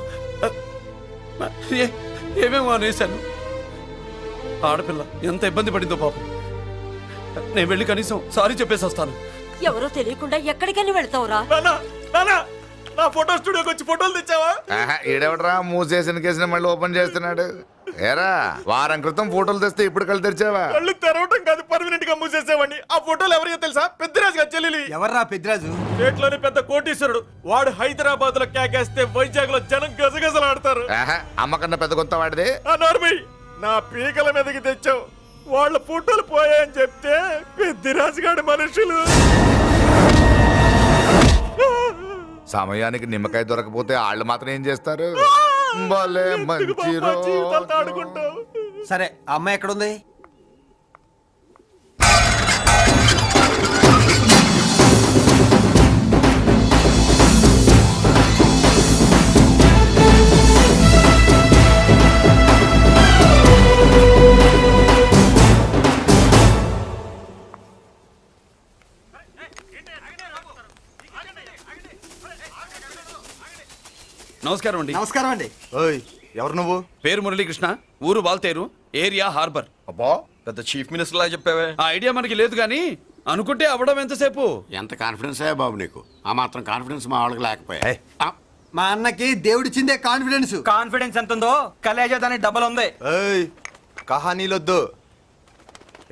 ఏమేమో అనేశాను. ఆడపిల్ల ఎంత ఇబ్బంది పడిందో పాపం. నేను వెళ్ళి కనీసం సారీ చెప్పేసి వస్తాను. ఎవరో తెలియకుండా ఎక్కడికని వెళ్తావురా? నా ఫోటో స్టూడియోకి వచ్చి ఫోటోలు తెచ్చావా? ఈడెవడరా మూసేసిన కేసుని మళ్ళీ ఓపెన్ చేస్తున్నాడు? ఏరా వారం క్రితం ఫోటోలు తెస్తే ఇప్పుడు కళ్ళు తెరిచావా? కళ్ళు తెరవటం కాదు, పర్మనెంట్ గా మూసేసేవాడిని. ఆ ఫోటోలు ఎవరికో తెలుసా? పెద్దరాజు గారి చెల్లెలి. ఎవర్రా పెద్దరాజు? స్టేట్లోని పెద్ద కోటీశ్వరుడు. వాడు హైదరాబాద్ లో కేకేస్తే వైజాగ్ లో జనం గజగజలాడతారు. అమ్మకన్నా పెద్ద కొత్త వాడిదే. ఆ నార్మల్ నా పీకల మీదకి తెచ్చావు. వాళ్ళ ఫోటోలు పోయాయని చెప్తే పెద్దరాజు గారి మనుషులు. సమయానికి నిమ్మకాయ దొరకపోతే వాళ్ళు మాత్రం ఏం చేస్తారు? భలే మంచి రోజు. సరే అమ్మాయి ఎక్కడుంది? నమస్కారం అండి. నమస్కారం అండి. ఓయ్ ఎవరు నువ్వు? పేరు మురళీకృష్ణ, ఊరు వాల్తేరు, ఏరియా హార్బర్. అబ్బా పెద్ద చీఫ్ మినిస్టర్ లాగా చెప్పావే. ఆ ఐడియా మనకి లేదు కానీ అనుకుంటే అవ్వడం ఎంతసేపు? ఎంత కాన్ఫిడెన్స్ అయ్యా బాబు నీకు? ఆ మాత్రం కాన్ఫిడెన్స్ మా వాళ్ళకి లేకపోయా? మా అన్నకి దేవుడిచ్చిందే కాన్ఫిడెన్స్. కాన్ఫిడెన్స్ ఎంత ఉందో కలేజా దానికి డబల్ ఉంది. ఏయ్ కహానీలొద్దు.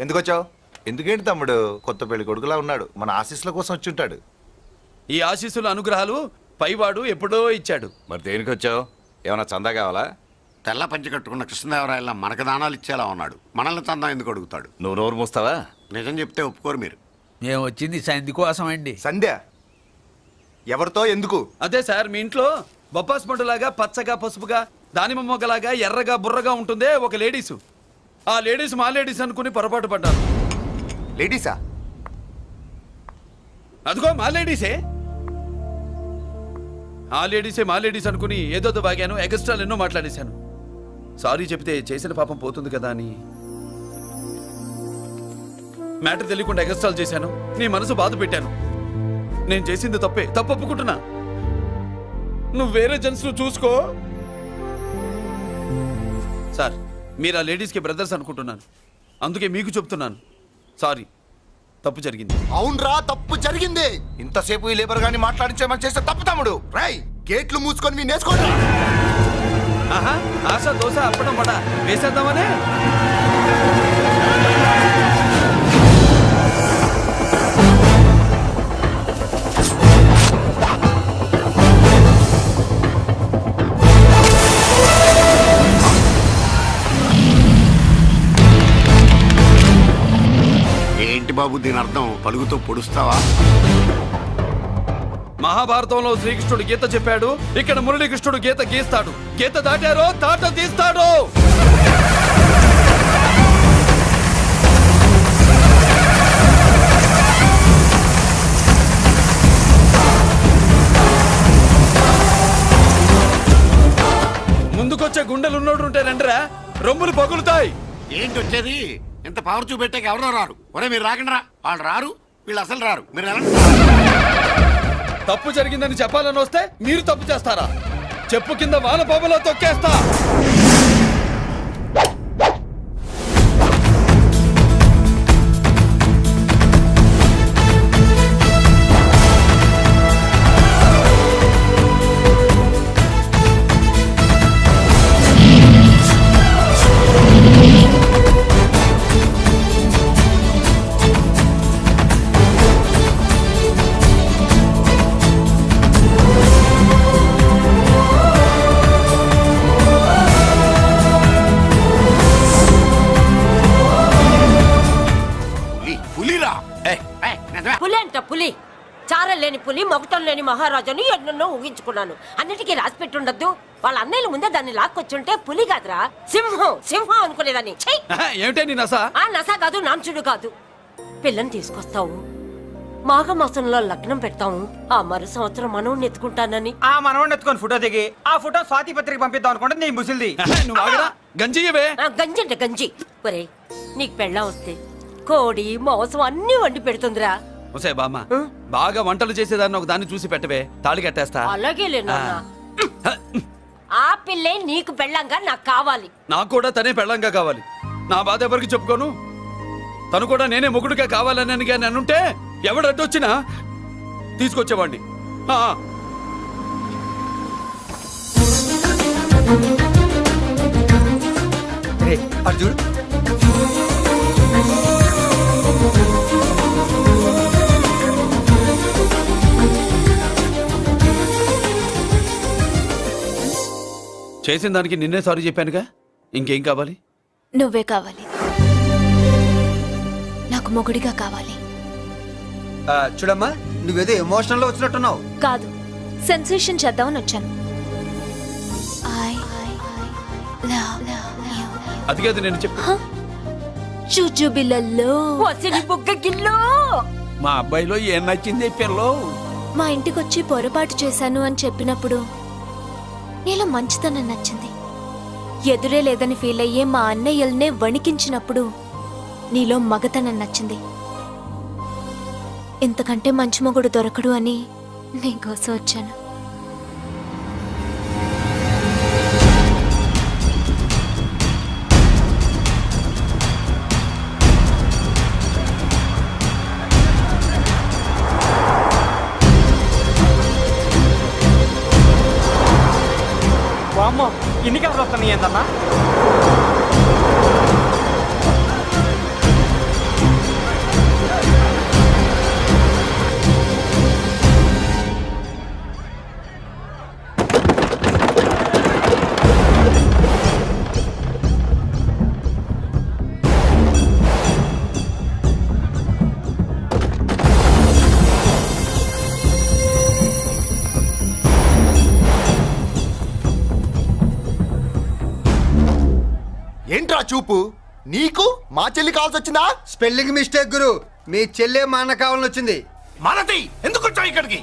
ఎందుకు వచ్చావు? ఎందుకేంటి తమ్ముడు కొత్త పెళ్లి కొడుకులా ఉన్నాడు. మన ఆశీస్సుల కోసం వచ్చి ఉంటాడు. ఈ ఆశీస్సుల అనుగ్రహాలు పైవాడు ఎప్పుడో ఇచ్చాడు. మరి దేనికి వచ్చావు? ఏమైనా చందా కావాలా? తెల్ల పంచి కట్టుకున్న కృష్ణదేవరాయల మనకు దానాలు ఇచ్చేలా ఉన్నాడు. మనల్ని చందా ఎందుకు అడుగుతాడు? నువ్వు నోరు మూస్తావా? నిజం చెప్తే ఒప్పుకోరు మీరు. మేము వచ్చింది సంధి కోసం అండి. సంధ్య ఎవరితో ఎందుకు? అదే సార్, మీ ఇంట్లో బొప్పాస్ పండులాగా పచ్చగా పసుపుగా దానిమ్మ మొగ్గలాగా ఎర్రగా బుర్రగా ఉంటుందే ఒక లేడీసు. ఆ లేడీస్ మా లేడీస్ అనుకుని పొరపాటు పడ్డారు. లేడీసా? అదిగో మా లేడీసే. ఆ లేడీసే మా లేడీస్ అనుకుని ఏదో బాగాను, ఎగస్ట్రాలు ఎన్నో మాట్లాడేశాను. సారీ చెప్తే చేసిన పాపం పోతుంది కదా అని. మ్యాటర్ తెలియకుండా ఎగస్ట్రాల్ చేశాను, నీ మనసు బాధ పెట్టాను. నేను చేసింది తప్పే, తప్పు ఒప్పుకుంటున్నా. నువ్వు వేరే జెంట్స్ చూసుకో. సార్, మీరు ఆ లేడీస్కి బ్రదర్స్ అనుకుంటున్నాను, అందుకే మీకు చెప్తున్నాను. సారీ, తప్పు జరిగింది. అవునరా, తప్పు జరిగింది. ఇంతసేపు ఈ లేబర్ గాని మాట్లాడించేమని చేస్తే తప్పు తమ్ముడు. రై, గేట్లు మూసుకొని మీ నేర్చుకోండి. ఆహా, ఆశ దోశ అప్పడం వడ వేసేద్దామనే. ఏంటి బాబు దీని అర్థం? పలుగుతో పొడుస్తావా? మహాభారతంలో శ్రీకృష్ణుడు గీత చెప్పాడు, ఇక్కడ మురళీకృష్ణుడు గీత గీస్తాడు. గీత దాటారో తాట తీస్తాడు. ముందుకొచ్చే గుండెలున్నోడు ఉంటే రండిరా, రొమ్ములు పగులుతాయి. ఏంటి వచ్చేది? ఇంత పవర్ చూపెట్టాక ఎవరో రారు. ఒరే మీరు రాకండి రా. వాళ్ళు రారు, వీళ్ళు అసలు రారు. మీరు ఎలా? తప్పు జరిగిందని చెప్పాలని వస్తే మీరు తప్పు చేస్తారా? చెప్పు కింద వానపాములో తొక్కేస్తా. పులిరా? పులి అంట పులి. చారం లేని పులి, మొగటం లేని మహారాజుని ఎన్నెన్నో ఊహించుకున్నాను. అన్నిటికీ రాసి పెట్టుండద్దు. వాళ్ళ అన్నయ్యల ముందే దాన్ని లాక్కొచ్చుంటే పులి కాదురా, సింహం. సింహం అనుకునేదాన్ని. ఛీ! ఏమిటే నీ నస? ఆ నస కాదు, నాంచుడు కాదు. పిల్లని తీసుకొస్తావు, మాఘమాసంలో లగ్నం పెడతాము. ఆ మరు సంవత్సరం మనవుని ఎత్తుకుంటానని. ఆ మనవాడిని ఎత్తుకొని ఫోటో దిగి ఆ ఫోటో స్వాతి పత్రిక పంపిద్దాం అనుకుంటే నీ ముసిల్ది. నువ్వు ఆగరా, గంజియవే. గంజి అంటే గంజి. ఒరే, నీకు పెళ్ళం వస్తే కోడి మాంసం అన్ని వండి పెడుతుందిరా. ఒసే బామ్మ, బాగా వంటలు చేసేదాన్ని ఒక దాన్ని చూసి పెట్టవే, తాళి కట్టేస్తా. అలాగే లేనా? ఆ పిల్లే నీకు పెళ్ళంగా నాకు కావాలి. నాకు కూడా తనే పెళ్ళంగా కావాలి. నా బాధ ఎవరికి చెప్పుకోను. తను కూడా నేనే మొగుడుగా కావాలని కానీ అనుంటే ఎవడు అడ్డొచ్చినా తీసుకొచ్చేవాడిని. అర్జున్, చేసిన దానికి నిన్నే సారీ చెప్పానుగా, ఇంకేం కావాలి? నువ్వే కావాలి. నాకు మొగుడిగా కావాలి. చూడమ్మా, నువ్వేదో ఎమోషనల్ లో వచ్చినట్టున్నావు. కాదు, సెన్సేషన్ చేద్దామని వచ్చాను. అది కాదు నేను చెప్పు. చుచుబిళ్ళల్లో వసిలి బుగ్గ గిల్లో. మా అబ్బాయిలో ఏం నచ్చింది పిల్లో? మా ఇంటికొచ్చి పొరపాటు చేశాను అని చెప్పినప్పుడు నీలో మంచితనం నచ్చింది. ఎదురే లేదని ఫీల్ అయ్యే మా అన్నయ్యల్నే వణికించినప్పుడు నీలో మగతనం నచ్చింది. ఇంతకంటే మంచి మొగుడు దొరకడు అని నీకోసం వచ్చాను. వామ్మో, ఇన్ని కలర్లు వస్తున్నాయి ఏంటన్నా? ఏంట్రా చూపు? నీకు మా చెల్లి కావాల్సి వచ్చిందా? స్పెల్లింగ్ మిస్టేక్ గురు. మీ చెల్లె మా అన్న కావాలని వచ్చింది. మనది ఎందుకు వచ్చావు ఇక్కడికి?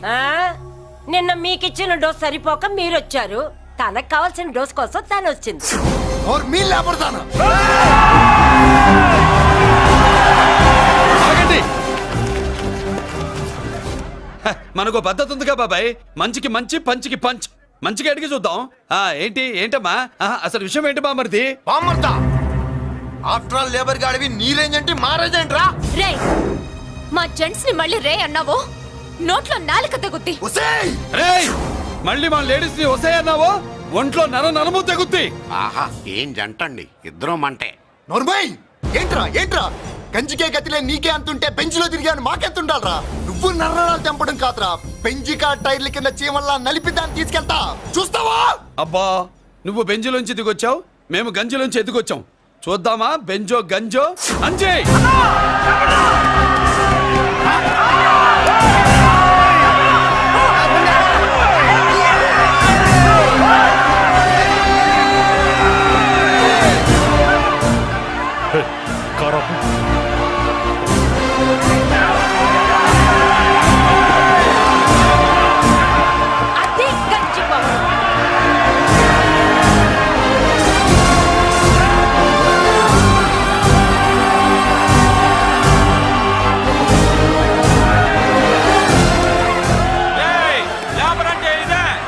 నిన్న మీకిచ్చిన డోస్ సరిపోక మీరొచ్చారు. తనకు కావాల్సిన డోస్ కోసం తను వచ్చింది. और मी लेपड़ताना। మనకు పద్ధతి ఉందిగా బాబాయ్, మంచికి మంచి పంచికి పంచ్. మంచిగా అడిగి చూద్దాం. ఏంటమ్మా అసలు విషయం ఏంటి బామర్ది? బామ్మర్దా ఆఫ్టర్ ఆల్ లేబర్ గాడివి నీ రేంజ్ ఏంటి మా రేంజ్ ఏంట్రా? రే మా జెంట్స్ ని మళ్ళీ రే అన్నావో నోట్లో నాలుక తెగుద్ది. రేయ్ మళ్ళీ మా లేడీస్ ని వస్తాయన్నావో ఒంట్లో నరము తెగుద్ది. ఆహా ఏం జంటండి, ఇద్దరం మంటే. నోర్మై ఏంట్రా ఏంట్రా కంచికే గతిలే నీకే అంతుంటే బెంచ్లో తిరిగాను మాకెంతుండాలరా? నువ్వు నర్రాలు తెంపడం కాదురా, పెంచికా టైర్ల కింద చీమల్లా నలిపి దాన్ని తీసుకెళ్తా చూస్తావా? అబ్బా నువ్వు బెంజులోంచి దిగొచ్చావు, మేము గంజిలోంచి ఎదిగొచ్చాం. చూద్దామా బెంజో గంజో అంజే. అది గంజి పవర్.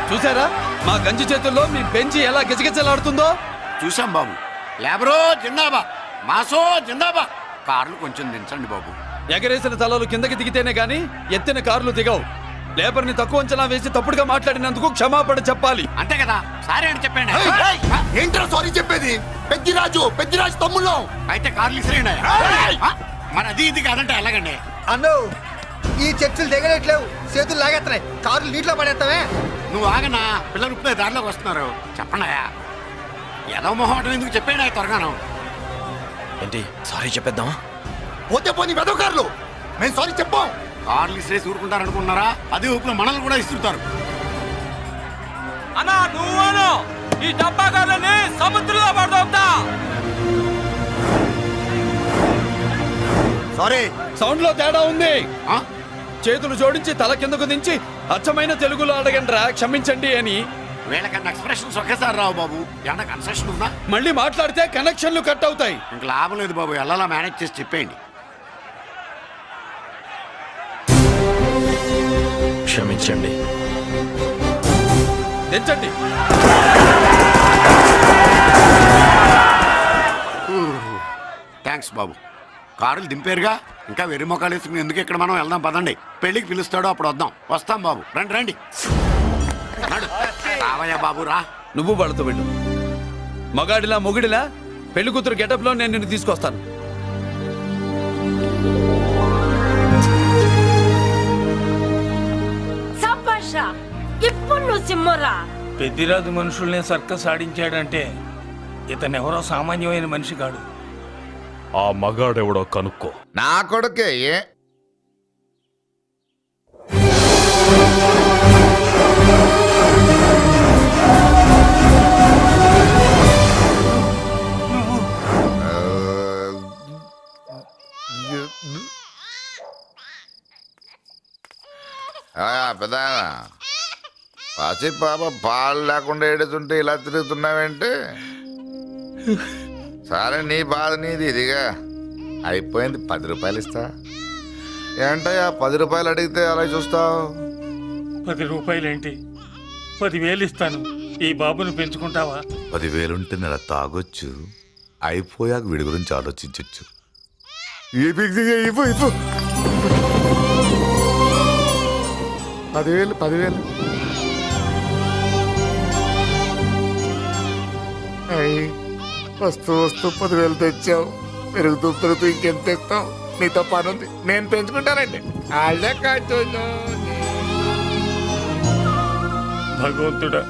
చూసారా మా గంజి చేతుల్లో మీ బెంజి ఎలా గిజగిజలాడుతుందో? చూసాం బాబు. లేబరో జిందాబా, మాసో జిందాబా. కార్లు కొంచెం దించండి బాబు. ఎగరేసిన తలలు కిందకి దిగితేనే గాని ఎత్తిన కార్లు దిగవు. లేబర్ ని తక్కువ అంచనా వేసి తప్పుడుగా మాట్లాడినందుకు క్షమాపణ చెప్పాలి. అంతే కదా, సారీ అని చెప్పండి. ఏంట్రా సారీ చెప్పేది? పెద్దిరాజు తమ్ముళ్ళం. అయితే కార్లు ఇసిరేయండి. మరి అది ఇది కాదంటే ఎలాగండి? అన్నో ఈ చర్చలు దిగలేట్లేవు, చేతులు లాగేస్తున్నాయి, కార్లు నీటిలో పడేస్తావే. నువ్వు ఆగనా, పిల్లలు ఇప్పుడే దారిలోకి వస్తున్నారు. చెప్పండాయా, ఏదో మొహమాటం ఎందుకు చెప్పండి త్వరగాను. ఏంటి సారీ చెప్పేద్దామా? పోతే పోనీ వెదవ కార్లు, మేము సారీ చెప్పాం. కార్లు ఇసిరేసి ఊరుకుంటారు అనుకున్నారా? అదే ఊపిలో మనల్ని కూడా ఇస్తుంటారు. అన్నా నువ్వు ఈ డబ్బాగాలని సముద్రంలో పడదోపుతా. సారీ సౌండ్ లో తేడా ఉంది. చేతులు జోడించి తల కిందకు దించి అచ్చమైన తెలుగులో అడగండ్రా క్షమించండి అని. వీళ్ళకన్నా ఎక్స్ప్రెషన్స్ ఒకేసారి రావు బాబు. ఏమన్నా కన్సెషన్ ఉందా? మళ్ళీ మాట్లాడితే కనెక్షన్లు కట్ అవుతాయి. ఇంక లాభం లేదు బాబు, ఎలా మేనేజ్ చేసి చెప్పేయండి. క్షమించండి. తెచ్చండి. థ్యాంక్స్ బాబు. కారులు దింపారుగా, ఇంకా వెర్రి మొక్కలు వేసుకుని ఎందుకు ఇక్కడ మనం వెళ్దాం పదండి. పెళ్లికి పిలుస్తాడో అప్పుడు వద్దాం. వస్తాం బాబు, రండి రండి. రావయ్యా బాబు రా. నువ్వు వాళ్ళతో వెళ్ళు. మగాడిలా మొగుడిలా పెళ్లి కూతురు గెటప్ లో నేను నిన్ను తీసుకొస్తాను. సభాషా, ఇప్పుడు నువ్వు సింహరా. పెద్దిరాజు మనుషుల్ని సర్కస్ ఆడించాడంటే ఇతనెవరో సామాన్యమైన మనిషి కాడు. ఆ మగాడెవడో కనుక్కో. నా కొడుకే ఏ పెద్ద పసి పాప పాలు లేకుండా ఏడుతుంటే ఇలా తిరుగుతున్నావేంటి? సరే నీ బాధ నీది, ఇదిగా అయిపోయింది. 10 రూపాయలు ఇస్తా. ఏంటయ్యా 10 రూపాయలు అడిగితే అలా చూస్తావు? 10 రూపాయలేంటి, 10,000 ఇస్తాను. ఈ బాబును పెంచుకుంటావా? 10,000 ఉంటే నెల తాగొచ్చు, అయిపోయాక వీడి గురించి ఆలోచించవచ్చు. 10,000 వస్తూ 10,000 తెచ్చావు. పెరుగుతూ ఇంకెంత తెస్తావు? నీతో పని ఉంది, నేను పెంచుకుంటానండి. భగవంతుడా,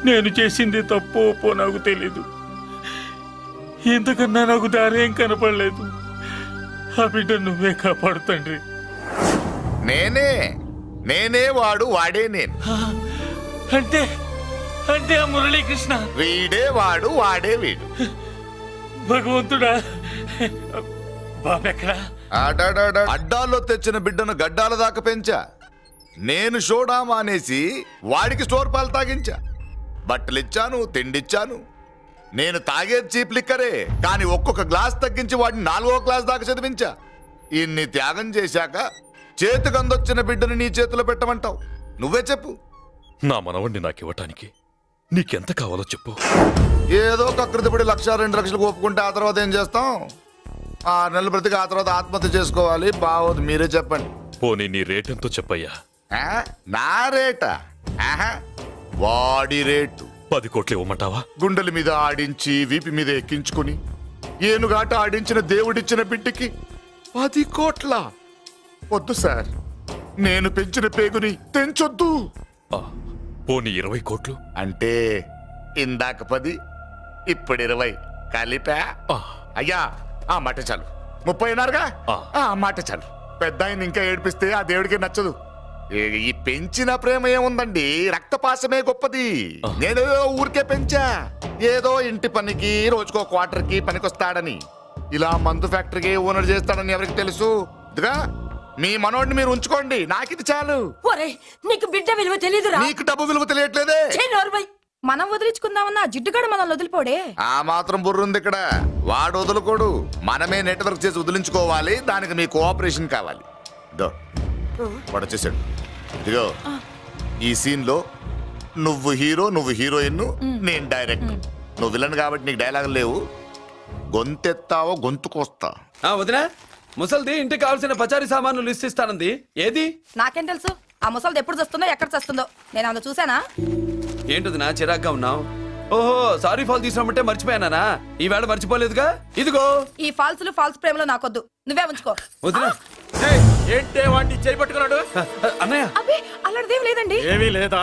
నేను చేసింది తప్పు ఒప్పో నాకు తెలీదు. ఇంతకన్నా నాకు దారేం కనపడలేదు. ఆ బిడ్డ నువ్వే కాపాడు తండ్రి. నేనే వాడు, వాడే నేను. అంటే అంటే ఆ మురళీకృష్ణ వీడే వాడు, వాడే వీడు. భగవంతుడా, బాబెక్కడా? అడ్డాల్లో తెచ్చిన బిడ్డను గడ్డాల దాకా పెంచా. నేను షోడా మానేసి వాడికి స్టోర్ పాలు తాగించా. బట్టలిచ్చాను, తిండిచ్చాను. నేను తాగేది చీప్ లిక్కరే, కానీ ఒక్కొక్క గ్లాస్ తగ్గించి వాడిని 4వ క్లాస్ దాకా చదివించా. ఇన్ని త్యాగం చేశాక చేతికి అందొచ్చిన బిడ్డని నీ చేతిలో పెట్టమంటావు? నువ్వే చెప్పు. నా మనవణ్ణి నాకివ్వటానికి నీకెంత కావాలో చెప్పు. ఏదో కకృతిపడి 1,00,000 2 లక్షలకు ఒప్పుకుంటే ఆ తర్వాత ఏం చేస్తాం? 6 నెలలు బ్రతికి ఆ తర్వాత ఆత్మహత్య చేసుకోవాలి. బావోదు, మీరే చెప్పండి. పోనీ నీ రేటెంతో చెప్పయ్యా. ఆ? నా రేటా? ఆహా, వాడి రేటు. 10 కోట్లు ఇవ్వమంటావా? గుండెల మీద ఆడించి వీపి మీద ఎక్కించుకుని ఏనుగాట ఆడించిన దేవుడిచ్చిన బిడ్డకి 10 కోట్ల? వద్దు సార్, నేను పెంచిన పేగుని తెంచొద్దు. ఆ, పోనీ 20 కోట్లు? అంటే ఇందాక 10 ఇప్పుడు 20 కలిపా? ఆ, అయ్యా ఆ మాట చాలు. 30 అన్నారుగా? ఆ. ఆ మాట చాలు. పెద్ద ఆయన ఇంకా ఏడిపిస్తే ఆ దేవుడికి నచ్చదు. ఈ పెంచిన ప్రేమ ఏముందండి, రక్తపాసమే గొప్పది. నేనేదో ఊరికే పెంచా, ఏదో ఇంటి పనికి రోజుకో క్వార్టర్కి పనికొస్తాడని. ఇలా మందు ఫ్యాక్టరీకి ఓనర్ చేస్తాడని ఎవరికి తెలుసు? ఇదిగా మీ మనోడిని మీరు ఉంచుకోండి, నాకిది చాలు. ఒరే నీకు బిడ్డ విలువ తెలీదురా. నీకు డబ్బు విలువ తెలియట్లేదే. ఛీ, నోర్మై. మనం వదిలించుకుందామన్నా జిడ్డుగాడు మనల్ని వదిలిపోడే. ఆ మాత్రం బుర్రుంది ఇక్కడ. వాడు వదులుకోడు, మనమే నెట్వర్క్ చేసి వదిలించుకోవాలి. దానికి మీ కోఆపరేషన్ కావాలి. దో వాడు వచ్చేసాడు. ఇదిగో ఈ సీన్ లో నువ్వు హీరో, నువ్వు హీరోయిన్, నేను డైరెక్టర్. నువ్వు విలన్ కాబట్టి నీకు డైలాగ్ లేవు. గొంతెత్తావో గొంతుకొస్తా. వదినా, ముసల్ది ఇంటికి కావాల్సిన పచారీ సామాన్లు లిస్ట్ ఇస్తానంది. ఏది? నాకేం తెలుసు ఆ ముసలిది ఎప్పుడు చస్తుందో ఎక్కడ చస్తుందో? నేను అందులో చూసానా? ఏంటదినా చిరాగ్గా ఉన్నావు? ఓహో, సారీ ఫాల్ తీసుకురామంటే మర్చిపోయానా? ఈవేళ మర్చిపోలేదుగా. ఇదిగో ఈ ఫాల్స్ ప్రేమలో నాకొద్దు, నువ్వే ఉంచుకో. వదినా. ఏంటే వాడిని చేయి పట్టుకున్నాడు? అన్నయ్య, అబ్బే అలాంటిదేం లేదండి. ఏమీ లేదా?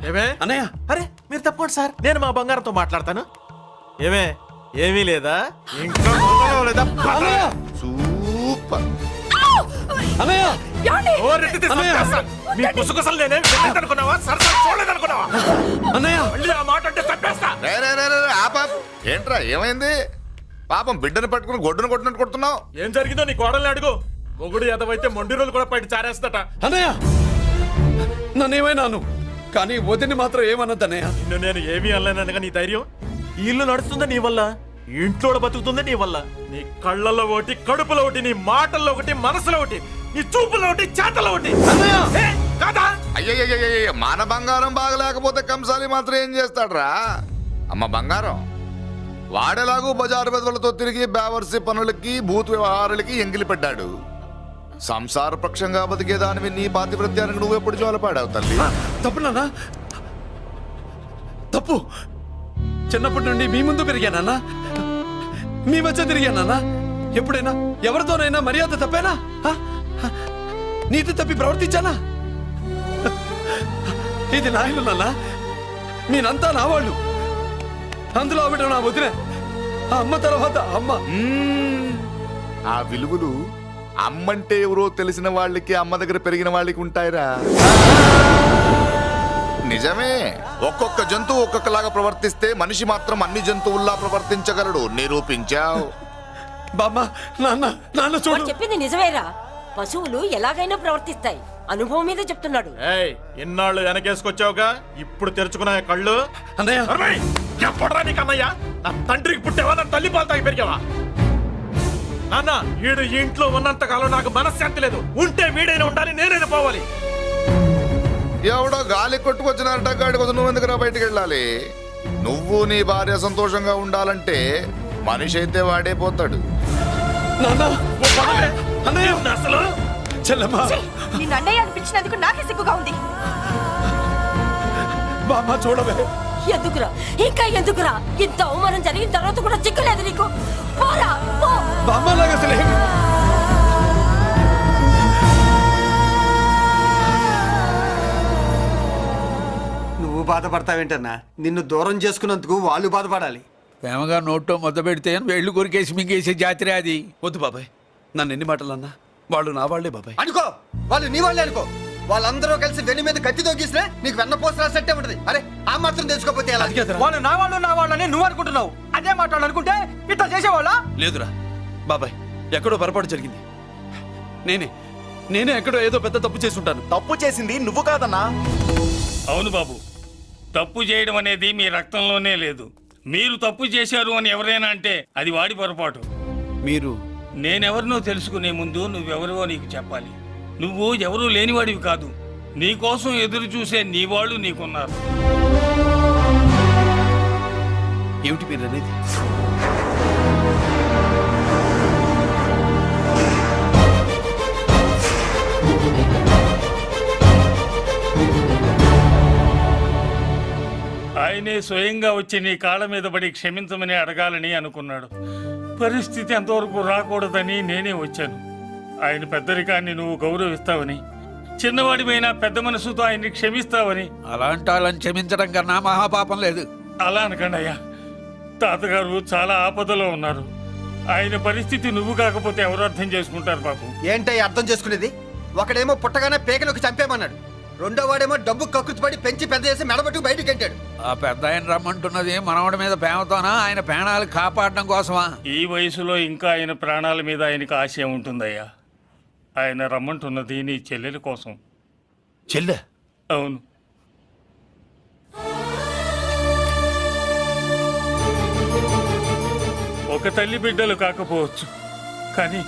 ఏమే అన్నయ్య, అరే మీరు తప్పకుండా సార్, నేను మా బంగారంతో మాట్లాడతాను. ఏమే ఏమీ లేదా? ఇంకా బంగారం లేదా? సూపర్. అన్నయ్య, ఓరెత్తి తీసి చంపేస్తాను. మీ కుసకుసలు నేనేం అనుకున్నావా? సరసలు చూడలేదనుకున్నావా? అన్నయ్య, మళ్ళీ ఆ మాట అంటే చంపేస్తా. రే, రే, రే, రే, ఆపాప్. ఏంట్రా ఏమైంది? పాపం బిడ్డను పట్టుకుని గొడ్డును కొట్టినట్టు కొడుతున్నావు. ఏం జరిగిందో నీ కోడల్ని అడుగు. మొగుడు ఎదవైతే మొండి రోజులు కూడా బయట చారేస్తట. అన్నయ్య, నన్నేమైనాను కానీ వదిని మాత్రం ఏమన్నది అన్నయ్య. నిన్ను నేను ఏమీ అనలేనగా నీ ధైర్యం. ఈ ఇల్లు నడుస్తుందా నీ వల్ల, ఈ ఇంట్లో బతుకుతుందా నీ వల్ల. నీ కళ్ళల్లో ఒకటి, కడుపులో ఒకటి, నీ మాటల్లో ఒకటి, మనసులో ఒకటి, నీ చూపులో ఒకటి, చేతల్లో ఒకటి. ఏ, కాదా? అయ్యయ్యయ్యయ్య, మన బంగారం బాగలేకపోతే కంసాలి మాత్రం ఏం చేస్తాడ్రా? అమ్మ బంగారం వాడేలాగూ బజారు బెదవులతో తిరిగి బేవర్సి పనులకి భూత వ్యవహారాలకి ఎంగిలి పెట్టాడు. సంసార పక్షంగా బతికేదానివి నీ పాతివృత్యానికి నువ్వెప్పుడు జోలపాడావు తల్లి? తప్పు నాన్న, తప్పు. చిన్నప్పటి నుండి మీ ముందు పెరిగానన్నా, మీ మధ్య తిరిగానన్నా. ఎప్పుడైనా ఎవరితోనైనా మర్యాద తప్పేనా? నీతి తప్పి ప్రవర్తించానా? ఇది నా ఇల్లు నాన్న, మీరంతా నా వాళ్ళు. అందులో ఆవిడ నా వదిలే, ఆ అమ్మ తర్వాత అమ్మ. ఆ విలువలు అమ్మంటే ఎవరో తెలిసిన వాళ్ళకి, అమ్మ దగ్గర పెరిగిన వాళ్ళకి ఉంటాయిరా. నిజమే, ఒక్కొక్క జంతువు ఒక్కొక్కలాగా ప్రవర్తిస్తే మనిషి మాత్రం అన్ని జంతువుల్లా ప్రవర్తించగలడు. నిరూపించావు. బామ్మ, నాన్న, నాన్న చూడు. వాడు చెప్పింది నిజమేరా. పశువులు ఎలాగైనా ప్రవర్తిస్తాయి. అనుభవం మీద చెప్తున్నాడు. ఏయ్, ఇన్నాళ్ళు వెనకేసుకొచ్చావుగా, ఇప్పుడు తెరుచుకున్నా కళ్ళు. అన్నయ్య, ఎప్పుడరా నీకు అన్నయ్య? నా తండ్రికి పుట్టావా? నా తల్లి పాలు తాగి పెరిగావా? నాన్న, వీడు ఈ ఇంట్లో ఉన్నంత కాలం నాకు మనశ్శాంతి లేదు. ఉంటే వీడైనా ఉండాలి, నేనైనా పోవాలి. ఎవడో గాలి కొట్టుకొచ్చినారట, గాడి కోసం నువ్వు ఎందుకురా బయటికి వెళ్ళాలి? నువ్వు నీ భార్య సంతోషంగా ఉండాలంటే మనిషి అయితే వాడే పోతాడు. నాన్న, ఓ పదవే. అన్నయ్య, అసలు చెల్లమ్మ, నిన్ను అన్నయ్య అనిపించినందుకు నాకే సిగ్గుగా ఉంది. బామ్మ చూడవే. ఎందుకురా, ఇంకా ఎందుకురా? ఇంత అవమానం జరిగిన తర్వాత కూడా చిక్కలేదు నీకు? పోరా, పో. బామ్మ లాగా అసలు నువ్వు బాధపడతావేంటన్నా? నిన్ను దూరం చేసుకున్నందుకు వాళ్ళు బాధపడాలి. ప్రేమగా నోట్లో మొద్ద పెడితే వేళ్ళు కొరికేసి మింగేసే జాతర అది. వద్దు బాబాయ్, నన్ను ఎన్ని మాటలు అన్నా వాళ్ళు నా వాళ్లే బాబాయ్. అనుకో, వాళ్ళు నీ వాళ్ళే అనుకో. వాళ్ళందరూ కలిసి వెన్ను మీద కత్తితో గీసినా నీకు వెన్నపోస రాసినట్టే ఉంటది. అరే ఆ మాత్రం తెలుసుకోకపోతే ఎలా? వాళ్ళు నా వాళ్ళని నువ్వు అనుకుంటున్నావు. అదే మాట్లాడు అనుకుంటే ఇట్లా చేసేవాళ్ళ. లేదురా బాబాయ్, ఎక్కడో పొరపాటు జరిగింది. నేనే ఎక్కడో ఏదో పెద్ద తప్పు చేసి ఉంటాను. తప్పు చేసింది నువ్వు కాదన్నా. అవును బాబు, తప్పు చేయడం అనేది మీ రక్తంలోనే లేదు. మీరు తప్పు చేశారు అని ఎవరైనా అంటే అది వాడి పొరపాటు. మీరు నేనెవరినో తెలుసుకునే ముందు నువ్వెవరివో నీకు చెప్పాలి. నువ్వు ఎవరూ లేనివాడివి కాదు. నీకోసం ఎదురు చూసే నీ వాళ్ళు నీకున్నారు. ఏమిటి మీరు అనేది? ఆయనే స్వయంగా వచ్చి నీ కాళ్ళ మీద పడి క్షమించమని అడగాలని అనుకున్నాడు. పరిస్థితి అంతవరకు రాకూడదని నేనే వచ్చాను. ఆయన పెద్దరికాన్ని నువ్వు గౌరవిస్తావని, చిన్నవాడిపైన పెద్ద మనసుతో ఆయన్ని క్షమిస్తావని. అలాంటి వాళ్ళని క్షమించడం కన్నా మహాపాపం లేదు. అలా అనకండి అయ్యా. తాతగారు చాలా ఆపదలో ఉన్నారు. ఆయన పరిస్థితి నువ్వు కాకపోతే ఎవరు అర్థం చేసుకుంటారు బాబు? ఏంటయ్య అర్థం చేసుకునేది? ఒకడేమో పుట్టగానే పేకలోకి చంపేమన్నాడు, రెండో వాడేమో డబ్బు కక్కుతుపడి పెంచి పెద్ద చేసి మెడబెట్టుకు బయటికి గంటాడు. ఆ పెద్ద ఆయన రమ్మంటున్నది మనవడి మీద ప్రేమతోనా, ఆయన ప్రాణాలు కాపాడడం కోసమా? ఈ వయసులో ఇంకా ఆయన ప్రాణాల మీద ఆయనకు ఆశయం ఉంటుందయ్యా. ఆయన రమ్మంటున్నది నీ చెల్లెల కోసం. చెల్లె? అవును. ఒక తల్లి బిడ్డలు కాకపోవచ్చు, కానీ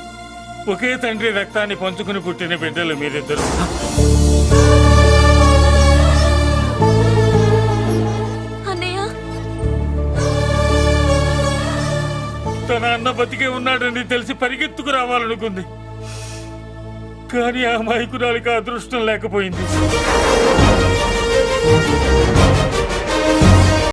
ఒకే తండ్రి రక్తాన్ని పంచుకుని పుట్టిన బిడ్డలు మీరిద్దరు. అన్నయ్య, తన అన్న బతికే ఉన్నాడని తెలిసి పరిగెత్తుకు రావాలనుకుంది, కానీ ఆ మైకురాలికి అదృష్టం లేకపోయింది.